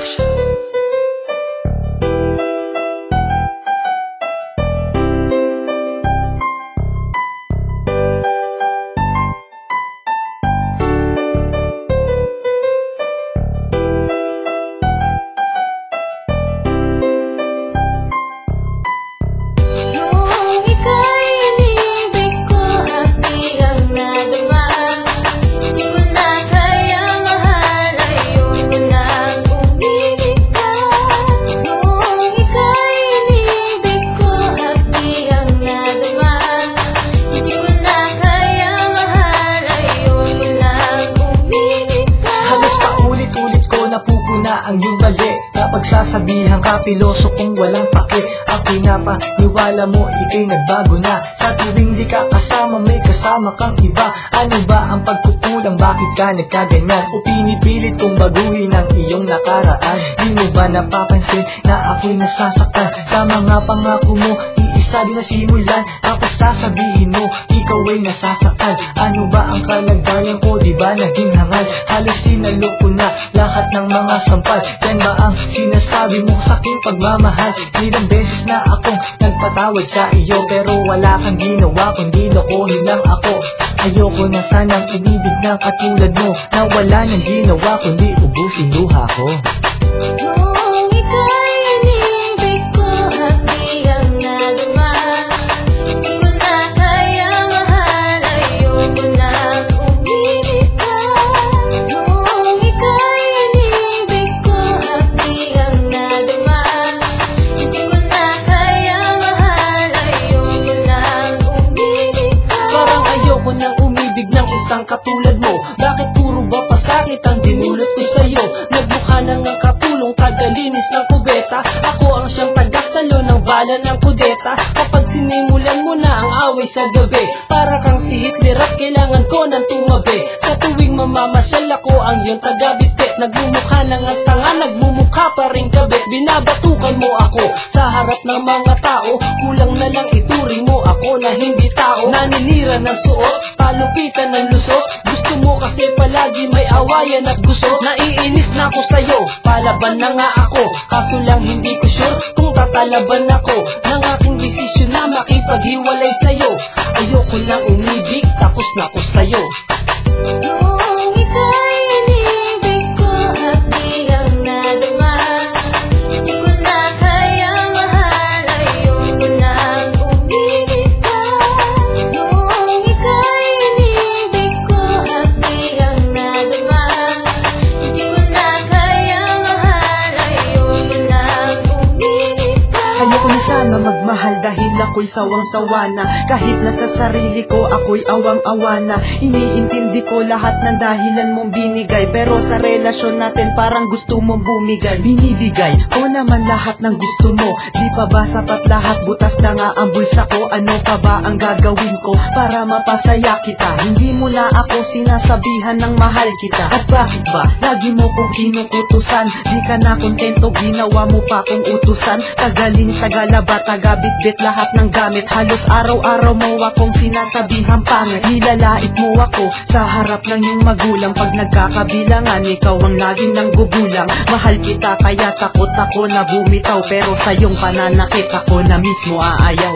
Production. Ang iyong bali na pagsasabihan ka, piloso kung walang pake. Ang pinapaniwala mo, ikay nagbago na. Sa tuwing di ka kasama, may kasama kang iba. Ano ba ang pagkukulang? Bakit ka nagkaganyan? O pinipilit kong baguhin ang iyong nakaraan? Di mo ba napapansin na ako'y nasasaktan sa mga pangako mo? Iisa din na simulan, tapos sasabihin mo ikaw ay nasasaktan. Ano ba ang kalagayan ko? Di ba naging hangal? Halos sinalo ko na lahat ng mga sampal. Yan ba ang sinasabi mo sa aking pagmamahal? Ilang beses na akong nagpatawad sa iyo, pero wala kang ginawa kundi lokohin lang ako. Ayoko na sanang umibig ng katulad mo, na wala nang ginawa kundi ubusin luha ko. Kung ika'y inibig ko, hapdi ang nadama. Di ko na kaya mahal, ayoko nang umibig ka. Kung ika'y inibig ko, hapdi ang nadama. Di ko na kaya mahal, ayoko nang umibig ka. Parang ayoko nang umibig ng isang katulad mo. Bakit puro ba pasakit ang dinulot ko sa'yo? Nagmukha nang ang katulong tagalinis ng kubeta. Ako ang siyang tagasalo ng bala ng kudeta. Kapag sinimulan mo na ang away sa gabi, para kang si Hitler at kailangan ko ng tumabi. Sa tuwing mamamasyal ako ang iyong tagabitbit. Nagmumukha nang ang tanga, nagmumukha pa rin kabit. Binabatukan mo ako sa harap ng mga tao. Kulang na lang ituring mo ako na hindi tao. Naninira ng suot, palupitan ng lusot. Gusto mo kasi palagi may awayan at gusto. Naiinis na ako sa'yo, palaban na nga ako. Kaso lang hindi ko sure kung tatalaban ako ng aking desisyon na makipaghiwalay sa'yo. Ayoko nang umibig, tapos na ako sa'yo. Kung ika'y inibig ko, hapdi ang nadama. Di ko na kaya mahal, ayoko nang umibig ka. Kung ika'y inibig ko, hapdi ang nadama. Di ko na kaya mahal, ayoko nang umibig ka. Ayoko na sana magmahal dahil ako'y sawang-sawa na. Kahit na sa sarili ko ako'y awang-awa na. Iniintindi ko lahat ng dahilan mong binigay, pero sa relasyon natin parang gusto mong bumigay. Binibigay ko naman lahat ng gusto mo. Di pa ba sapat lahat? Butas na nga ang bulsa ko. Ano pa ba ang gagawin ko para mapasaya kita? Hindi mo na ako sinasabihan ng mahal kita. At bakit ba lagi mo kong kinukutusan? Di ka na kontento, ginawa mo pa kong utusan. Tagalinis, tagalaba, tagabitbit lahat ng gamit. Halos araw-araw mo akong sinasabihan pangit. Nilalait mo ako sa harap ng iyong magulang. Pag nagkakabilangan, ikaw ang laging nanggugulang. Mahal kita kaya takot ako na bumitaw, pero sa iyong pananakit ako na mismo aayaw.